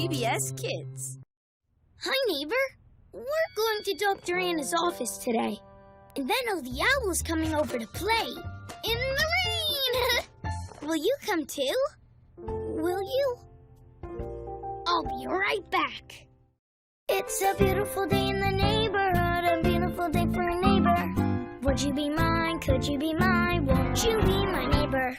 PBS Kids. Hi, neighbor. We're going to Dr. Anna's office today. And then the owl's coming over to play. In the rain! Will you come too? Will you? I'll be right back. It's a beautiful day in the neighborhood, a beautiful day for a neighbor. Would you be mine? Could you be mine? Won't you be my neighbor?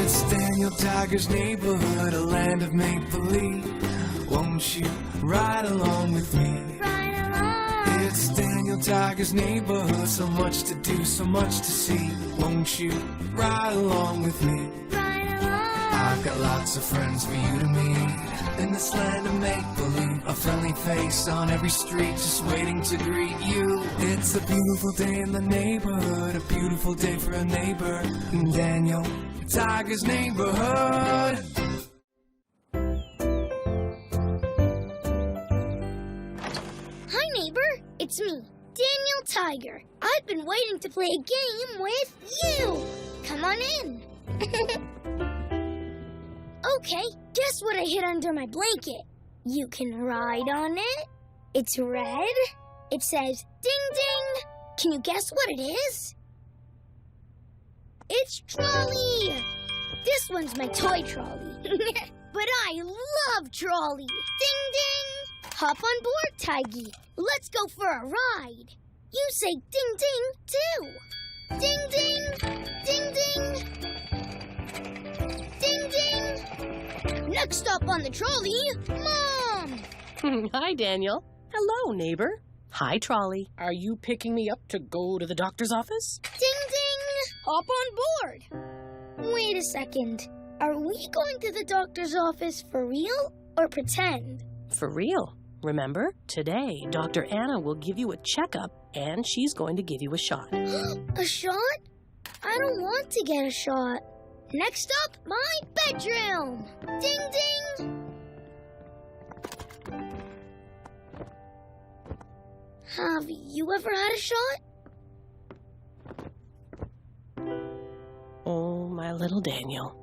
It's Daniel Tiger's neighborhood, a land of make-believe. Won't you ride along with me? Ride along. It's Daniel Tiger's neighborhood, so much to do, so much to see. Won't you ride along with me? Ride along. I've got lots of friends for you to meet. In this land of make-believe, a friendly face on every street just waiting to greet you. It's a beautiful day in the neighborhood, a beautiful day for a neighbor. Daniel Tiger's neighborhood. Hi, neighbor. It's me, Daniel Tiger. I've been waiting to play a game with you. Come on in. Okay, guess what I hid under my blanket? You can ride on it. It's red. It says ding ding. Can you guess what it is? It's Trolley. This one's my toy trolley. But I love Trolley. Ding ding. Hop on board, Tiggy. Let's go for a ride. You say ding ding too. Ding ding. Ding ding. Ding ding. Next stop on the trolley, Mom. Hi, Daniel. Hello, neighbor. Hi, Trolley. Are you picking me up to go to the doctor's office? Ding ding. Hop on board. Wait a second. Are we going to the doctor's office for real or pretend? For real. Remember, today, Dr. Anna will give you a checkup, and she's going to give you a shot. A shot? I don't want to get a shot. Next up, my bedroom. Ding ding. Have you ever had a shot? Oh, my little Daniel.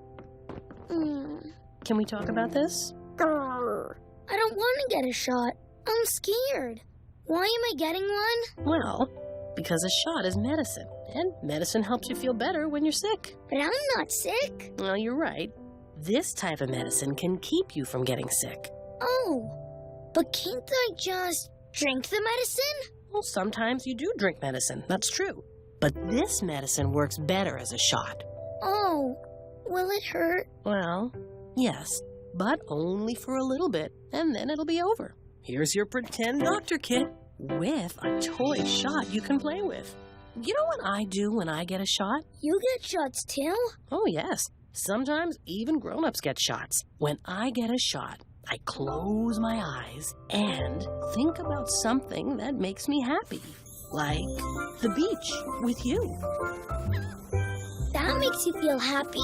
Can we talk about this? Grr. I don't want to get a shot. I'm scared. Why am I getting one? Well, because a shot is medicine, and medicine helps you feel better when you're sick. But I'm not sick. Well, you're right. This type of medicine can keep you from getting sick. Oh, but can't I just drink the medicine? Well, sometimes you do drink medicine. That's true. But this medicine works better as a shot. Oh, will it hurt? Well, yes, but only for a little bit, and then it'll be over. Here's your pretend doctor kit with a toy shot you can play with. You know what I do when I get a shot? You get shots too? Oh, yes. Sometimes even grown-ups get shots. When I get a shot, I close my eyes and think about something that makes me happy. Like the beach with you. That makes you feel happy?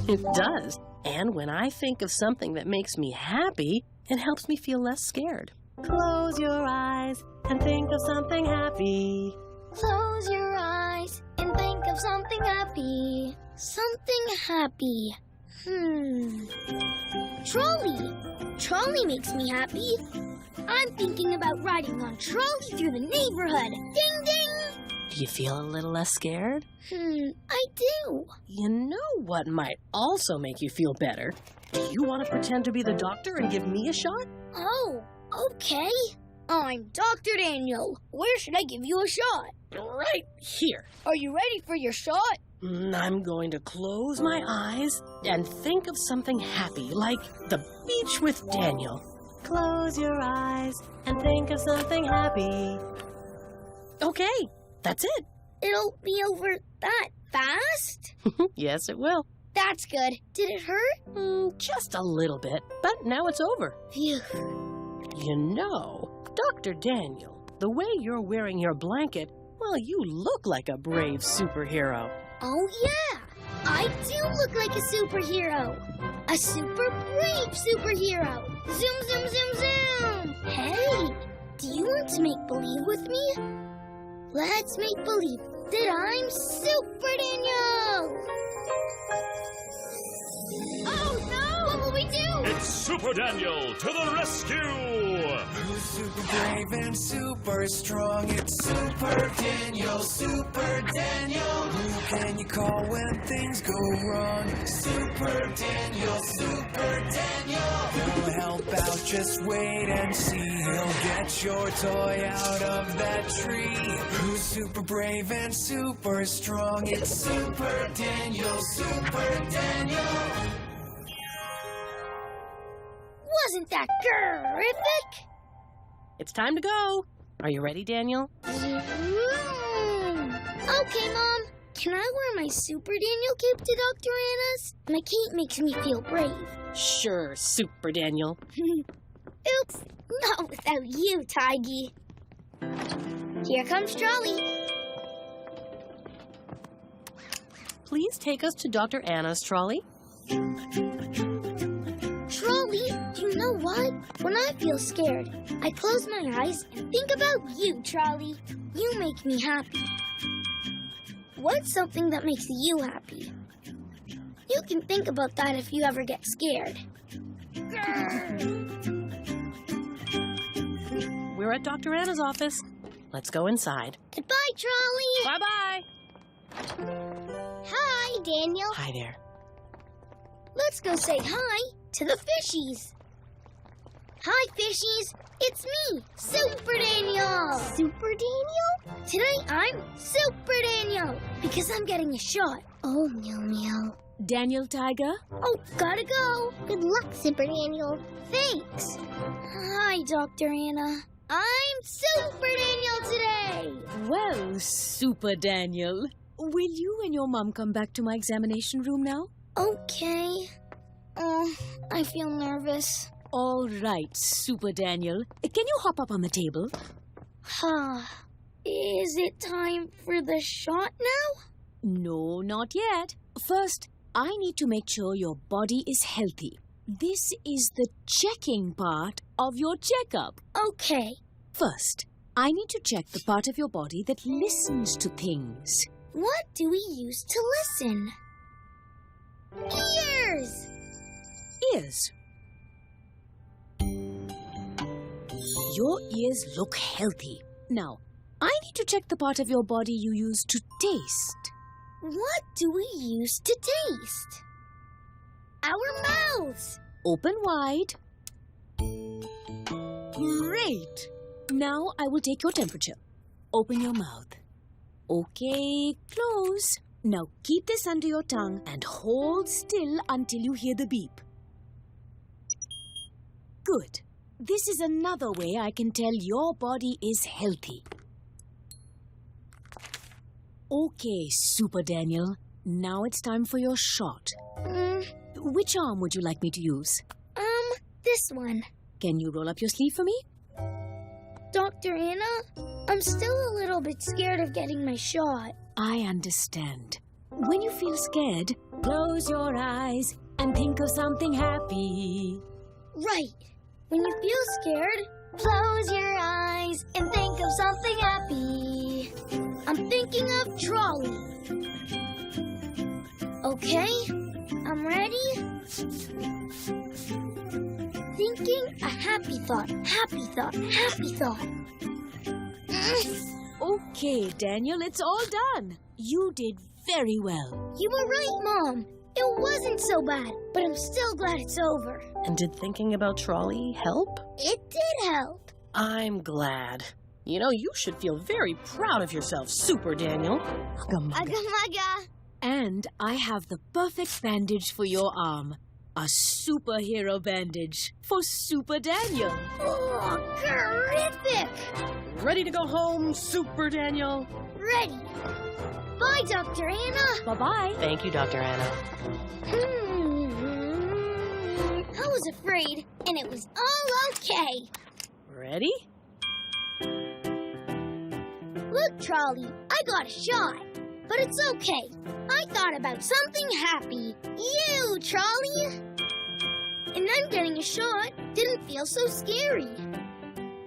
It does. And when I think of something that makes me happy, it helps me feel less scared. Close your eyes and think of something happy. Close your eyes and think of something happy. Something happy. Trolley. Trolley makes me happy. I'm thinking about riding on Trolley through the neighborhood. Ding, ding. Do you feel a little less scared? I do. You know what might also make you feel better? Do you want to pretend to be the doctor and give me a shot? Oh, okay. I'm Dr. Daniel. Where should I give you a shot? Right here. Are you ready for your shot? I'm going to close my eyes and think of something happy, like the beach with Daniel. Close your eyes and think of something happy. Okay, that's it. It'll be over that fast? Yes, it will. That's good. Did it hurt? Just a little bit, but now it's over. Phew. You know, Dr. Daniel, the way you're wearing your blanket, well, you look like a brave superhero. Oh, yeah. I do look like a superhero. A super brave superhero. Zoom, zoom, zoom, zoom. Hey, do you want to make believe with me? Let's make believe that I'm Super Daniel. It's Super Daniel to the rescue! Who's super brave and super strong? It's Super Daniel, Super Daniel. Who can you call when things go wrong? Super Daniel, Super Daniel. He'll help out, just wait and see. He'll get your toy out of that tree. Who's super brave and super strong? It's Super Daniel, Super Daniel. Wasn't that terrific? It's time to go. Are you ready, Daniel? Okay, Mom. Can I wear my Super Daniel cape to Dr. Anna's? My cape makes me feel brave. Sure, Super Daniel. Oops, not without you, Tiggy. Here comes Trolley. Please take us to Dr. Anna's trolley. Trolley, do you know what? When I feel scared, I close my eyes and think about you, Trolley. You make me happy. What's something that makes you happy? You can think about that if you ever get scared. We're at Dr. Anna's office. Let's go inside. Goodbye, Trolley. Bye-bye. Hi, Daniel. Hi there. Let's go say hi to the fishies. Hi, fishies. It's me, Super Daniel. Super Daniel? Today I'm Super Daniel because I'm getting a shot. Oh, meow meow. Daniel Tiger? Oh, gotta go. Good luck, Super Daniel. Thanks. Hi, Dr. Anna. I'm Super Daniel today. Well, Super Daniel, will you and your mum come back to my examination room now? Okay. I feel nervous. All right, Super Daniel. Can you hop up on the table? Is it time for the shot now? No, not yet. First, I need to make sure your body is healthy. This is the checking part of your checkup. Okay. First, I need to check the part of your body that listens to things. What do we use to listen? Ears! Ears. Your ears look healthy. Now, I need to check the part of your body you use to taste. What do we use to taste? Our mouths! Open wide. Great! Now I will take your temperature. Open your mouth. Okay, close. Now keep this under your tongue and hold still until you hear the beep. Good. This is another way I can tell your body is healthy. Okay, Super Daniel. Now it's time for your shot. Which arm would you like me to use? This one. Can you roll up your sleeve for me? Dr. Anna, I'm still a little bit scared of getting my shot. I understand. When you feel scared, close your eyes and think of something happy. Right. When you feel scared, close your eyes and think of something happy. I'm thinking of Trolley. Okay, I'm ready. Thinking a happy thought, happy thought, happy thought. Okay, Daniel, it's all done. You did very well. You were right, Mom. It wasn't so bad, but I'm still glad it's over. And did thinking about trolley help? It did help. I'm glad. You know, you should feel very proud of yourself, Super Daniel. Ugga-mugga. And I have the perfect bandage for your arm. A superhero bandage for Super Daniel. Oh, terrific! Ready to go home, Super Daniel? Ready. Bye, Dr. Anna. Bye-bye. Thank you, Dr. Anna. I was afraid, and it was all okay. Ready? Look, Trolley, I got a shot. But it's okay. I thought about something happy. You, Trolley! And then getting a shot didn't feel so scary.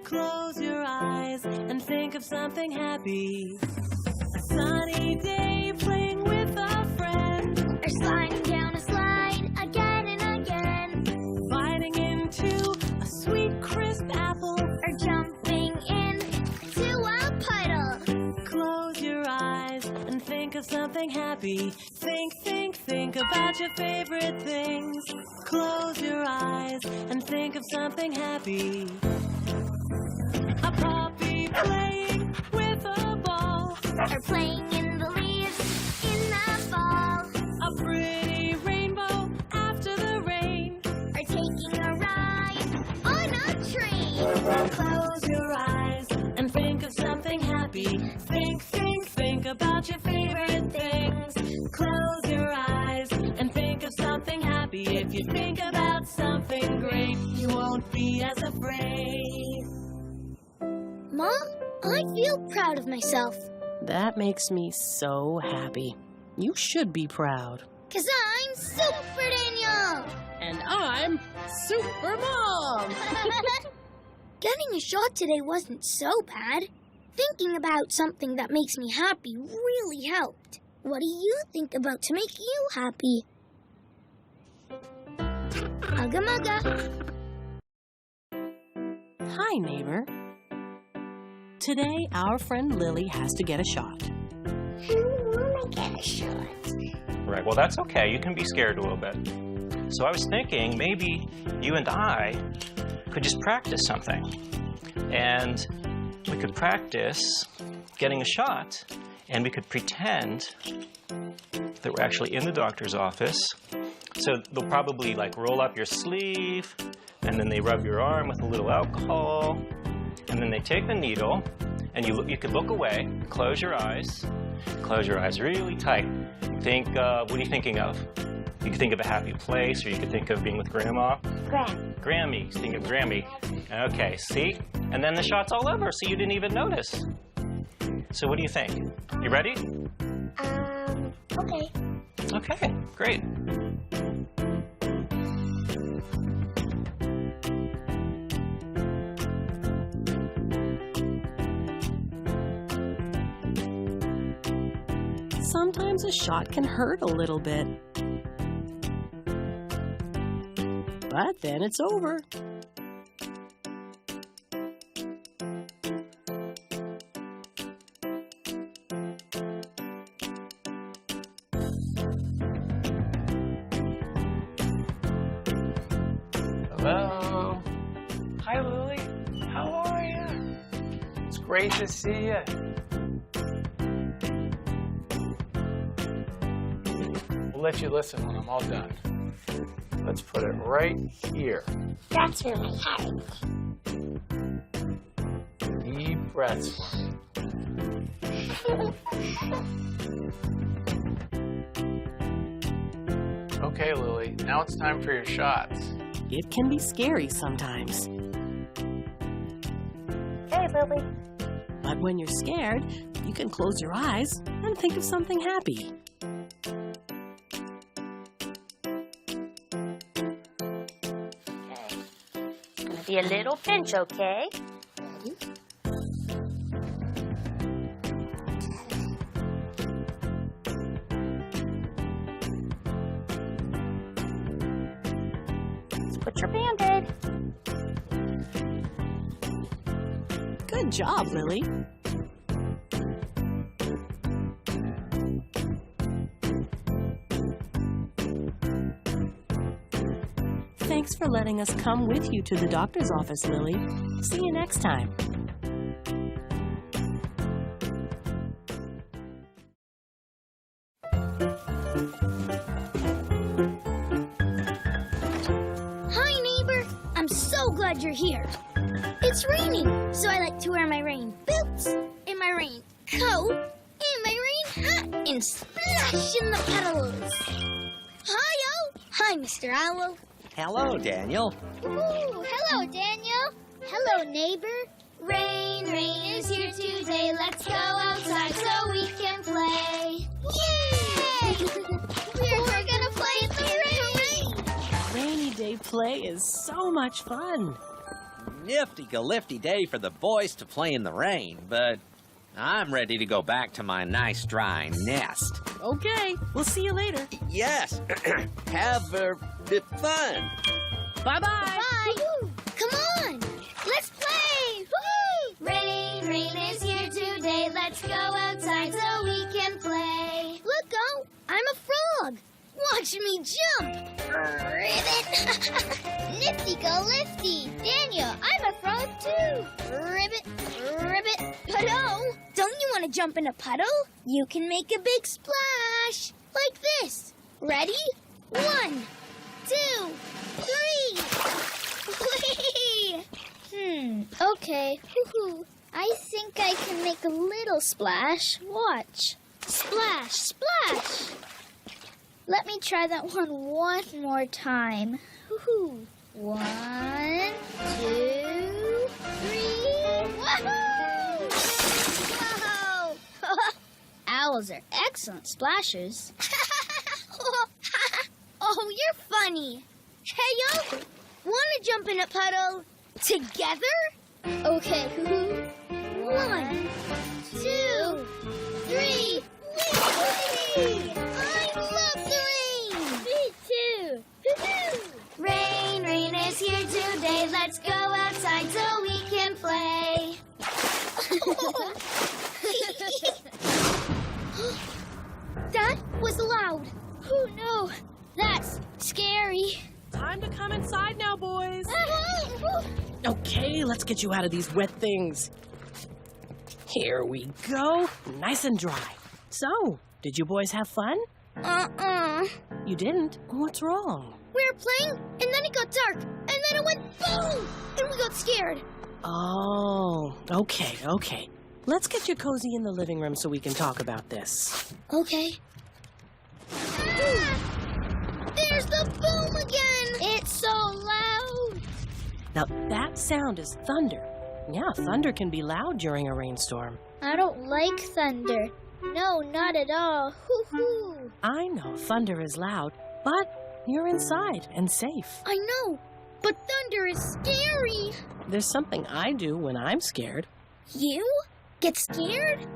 Close your eyes and think of something happy. A sunny day playing with a friend. Or sliding down a slide again and again. Fighting something happy. Think, think, think about your favorite things. Close your eyes and think of something happy. A puppy playing with a ball. Or playing in the leaves in the fall. A pretty rainbow after the rain. Or taking a ride on a train. Close your eyes and think of something happy. Think, think, think about your favorite things. Close your eyes and think of something happy. If you think about something great, you won't be as afraid. Mom, I feel proud of myself. That makes me so happy. You should be proud. 'Cause I'm Super Daniel! And I'm Super Mom! Getting a shot today wasn't so bad. Thinking about something that makes me happy really helped. What do you think about to make you happy? Ugga mugga. Hi, neighbor. Today, our friend Lily has to get a shot. I wanna get a shot. Right, well, that's okay. You can be scared a little bit. So I was thinking maybe you and I could just practice something. And we could practice getting a shot, and we could pretend that we're actually in the doctor's office. So they'll probably like roll up your sleeve, and then they rub your arm with a little alcohol, and then they take the needle, and you could look away, close your eyes really tight. Think, what are you thinking of? You could think of a happy place, or you could think of being with Grandma. Grammy, think of Grammy. Okay, see? And then the shot's all over, so you didn't even notice. So what do you think? You ready? Okay. Okay, great. Sometimes a shot can hurt a little bit. But then it's over. Hello. Hi, Lily. How are you? It's great to see you. We'll let you listen when I'm all done. Let's put it right here. That's where my heart. Deep breaths. Okay, Lily. Now it's time for your shots. It can be scary sometimes. Hey, Lily. But when you're scared, you can close your eyes and think of something happy. Gonna be a little pinch, okay? Ready? Let's put your Band-Aid. Good job, Lily. Thanks for letting us come with you to the doctor's office, Lily. See you next time. Hi, neighbor. I'm so glad you're here. It's raining, so I like to wear my rain boots and my rain coat and my rain hat and splash in the puddles. Hi-yo! Hi, Mr. Owl. Hello, Daniel. Ooh, hello, Daniel. Hello, neighbor. Rain, rain is here today. Let's go outside so we can play. Yay! We're gonna play in the rain. Rainy day play is so much fun. Nifty-galifty day for the boys to play in the rain, but I'm ready to go back to my nice dry nest. Okay, we'll see you later. Yes, have fun. Bye-bye. Bye. Come on. Let's play. Woo! Rain, rain is here today. Let's go outside so we can play. Watch me jump! Ribbit! Nifty go lifty! Daniel, I'm a frog too! Ribbit, ribbit, puddle! Don't you want to jump in a puddle? You can make a big splash! Like this! Ready? 1, 2, 3! Whee! Okay. Woohoo. I think I can make a little splash. Watch. Splash, splash! Let me try that one more time. Woohoo! 1, 2, 3. Woohoo! Whoa! Owls are excellent splashers. Oh, you're funny. Hey, yo! Wanna jump in a puddle together? Okay. 1, 2, 3. Whee! I love the rain! Me too! Woo-hoo! Rain, rain is here today. Let's go outside so we can play. That was loud. Oh no, that's scary. Time to come inside now, boys. Okay, let's get you out of these wet things. Here we go. Nice and dry. So, did you boys have fun? You didn't? What's wrong? We were playing, and then it got dark, and then it went boom, and we got scared. Oh, okay. Let's get you cozy in the living room so we can talk about this. Okay. There's the boom again! It's so loud! Now, that sound is thunder. Yeah, thunder can be loud during a rainstorm. I don't like thunder. No, not at all. Hoo-hoo! I know thunder is loud, but you're inside and safe. I know, but thunder is scary. There's something I do when I'm scared. You? Get scared?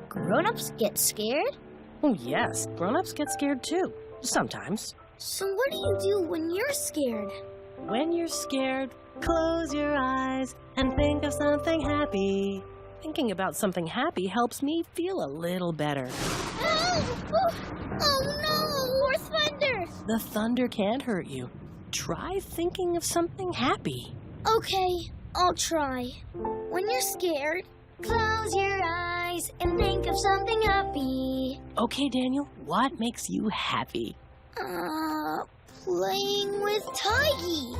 Grown-ups get scared? Oh, yes. Grown-ups get scared too. Sometimes. So what do you do when you're scared? When you're scared, close your eyes and think of something happy. Thinking about something happy helps me feel a little better. Oh no! More thunder! The thunder can't hurt you. Try thinking of something happy. Okay, I'll try. When you're scared, close your eyes and think of something happy. Okay, Daniel, what makes you happy? Playing with Tiggy.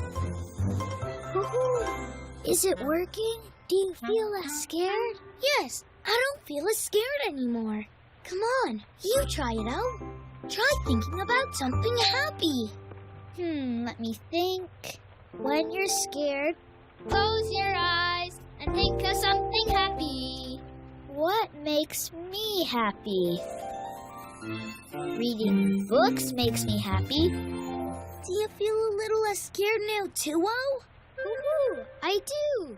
Woohoo! Is it working? Do you feel less scared? Yes, I don't feel as scared anymore. Come on, you try it out. Try thinking about something happy. Let me think. When you're scared, close your eyes and think of something happy. What makes me happy? Reading books makes me happy. Do you feel a little less scared now too, O? Woohoo! I do.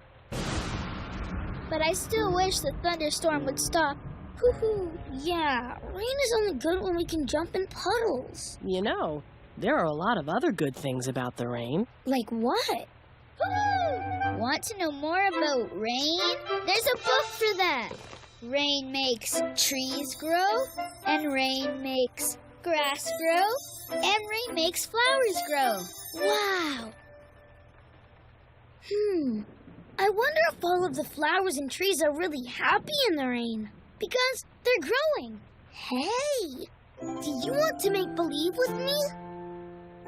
But I still wish the thunderstorm would stop. Woohoo! Yeah, rain is only good when we can jump in puddles. You know, there are a lot of other good things about the rain. Like what? Woohoo! Want to know more about rain? There's a book for that. Rain makes trees grow, and rain makes grass grow, and rain makes flowers grow. Wow! I wonder if all of the flowers and trees are really happy in the rain. Because they're growing. Hey! Do you want to make believe with me?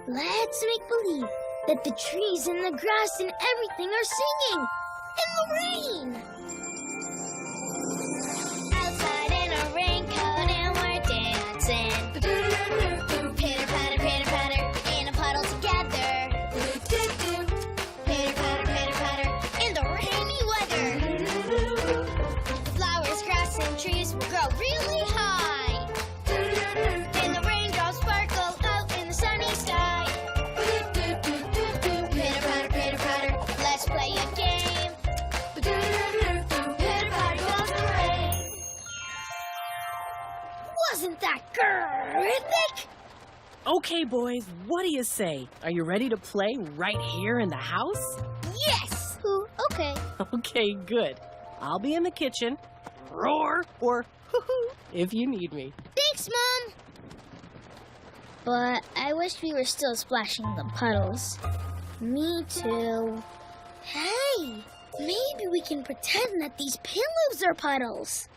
Let's make believe that the trees and the grass and everything are singing in the rain. Outside in a raincoat and we're dancing. Pitter patter, in a puddle together. Pitter patter, in the rainy weather. Flowers, grass, and trees will grow really high. And the raindrops sparkle out in the sunny sky. Pitter patter, let's play a game. Pitter patter goes the rain. Wasn't that terrific? Okay, boys, what do you say? Are you ready to play right here in the house? Yes! Okay. Okay, good. I'll be in the kitchen. Roar or hoo-hoo if you need me. Thanks, Mom. But I wish we were still splashing the puddles. Me too. Hey, maybe we can pretend that these pillows are puddles.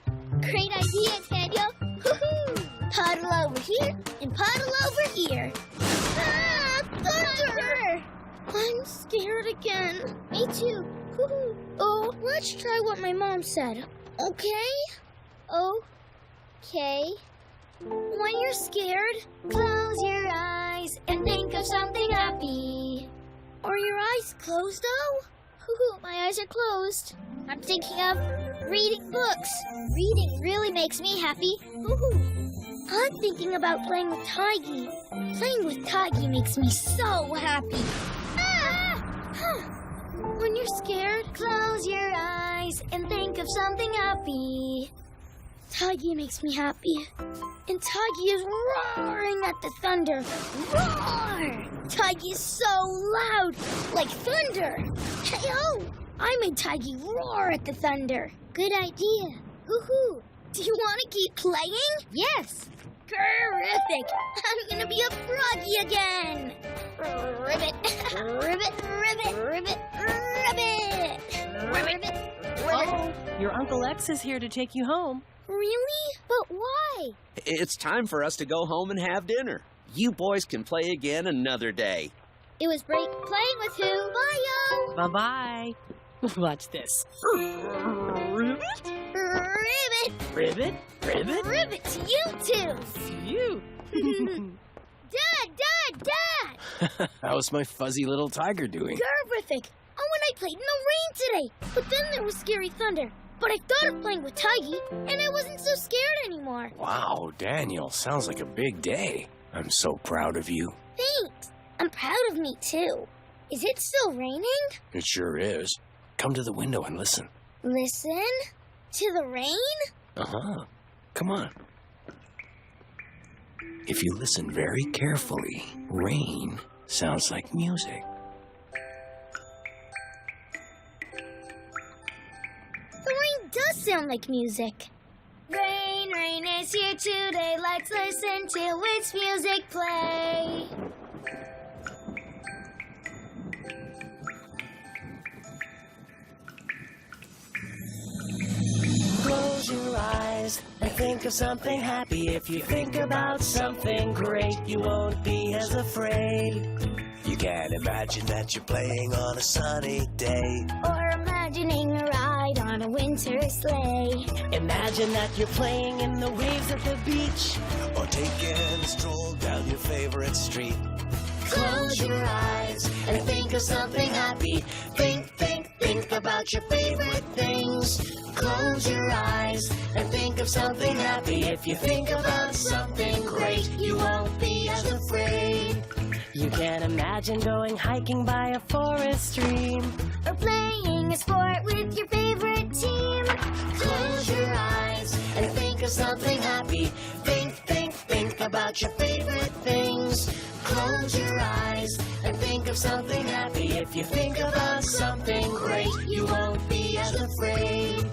Great idea, Daniel. Woohoo! Puddle over here and puddle over here. Ah, thunder! I'm scared again. Me too. Woohoo! Oh, let's try what my mom said. Okay? Okay. When you're scared, close your eyes and think of something happy. Are your eyes closed, though? My eyes are closed. I'm thinking of reading books. Reading really makes me happy. I'm thinking about playing with Tiggy. Playing with Tiggy makes me so happy. When you're scared, close your eyes and think of something happy. Tiggy makes me happy. And Tiggy is roaring at the thunder. Roar! Tiggy is so loud, like thunder. Hey-ho! I made Tiggy roar at the thunder. Good idea. Woohoo! Do you want to keep playing? Yes. Terrific! I'm gonna be a froggy again. Ribbit, ribbit, ribbit, ribbit, ribbit, ribbit. Oh, your Uncle X is here to take you home. Really? But why? It's time for us to go home and have dinner. You boys can play again another day. It was great playing with you. Bye-yo! Bye-bye. Watch this. Ribbit, Ribbit, ribbit, ribbit. ribbit to you too. You. Dad! How's my fuzzy little tiger doing? Terrific! Oh, and I played in the rain today. But then there was scary thunder. But I thought of playing with Tiggy, and I wasn't so scared anymore. Wow, Daniel, sounds like a big day. I'm so proud of you. Thanks. I'm proud of me, too. Is it still raining? It sure is. Come to the window and listen. Listen? To the rain? Uh-huh. Come on. If you listen very carefully, rain sounds like music. The rain does sound like music. Rain, rain is here today. Let's listen to its music play. Close your eyes and think of something happy. If you think about something great, you won't be as afraid. You can imagine that you're playing on a sunny day. Or imagining a ride on a winter sleigh. Imagine that you're playing in the waves at the beach. Or taking a stroll down your favorite street. Close your eyes and think of something happy. Think about your favorite things. Close your eyes and think of something happy. If you think about something great, you won't be as afraid. You can imagine going hiking by a forest stream. Or playing a sport with your favorite team. Close your eyes and think of something happy. Think about your favorite things. Close your eyes and think of something happy. If you think about something great, you won't be as afraid.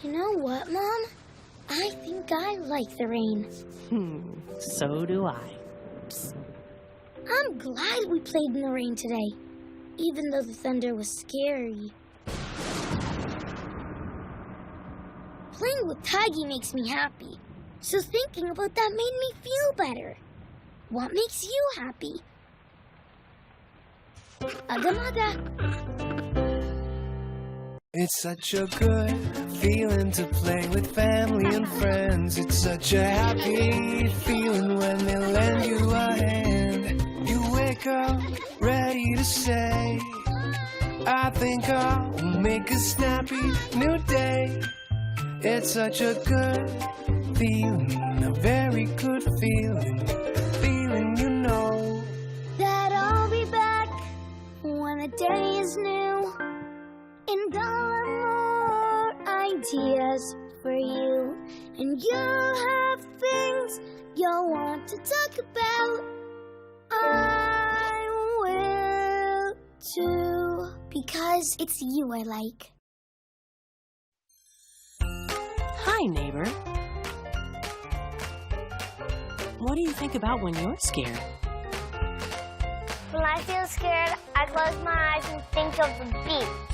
You know what, Mom? I think I like the rain. So do I. I'm glad we played in the rain today, even though the thunder was scary. Playing with Tiggy makes me happy, so thinking about that made me feel better. What makes you happy? Agamaga. It's such a good feeling to play with family and friends. It's such a happy feeling when they lend you a hand. You wake up ready to say, I think I'll make a snappy new day. It's such a good feeling, a very good feeling, feeling you know That I'll be back when the day is new. And I'll have more ideas for you. And you'll have things you'll want to talk about. I will too. Because it's you I like. Hi, neighbor. What do you think about when you're scared? When I feel scared, I close my eyes and think of the beach.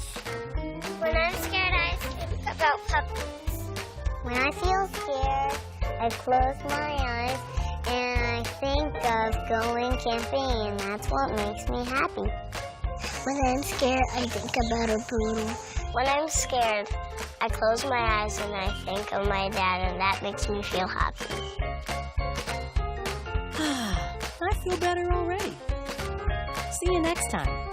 When I'm scared, I think about puppies. When I feel scared, I close my eyes and I think of going camping, and that's what makes me happy. When I'm scared, I think about a poodle. When I'm scared, I close my eyes and I think of my dad, and that makes me feel happy. I feel better already. See you next time.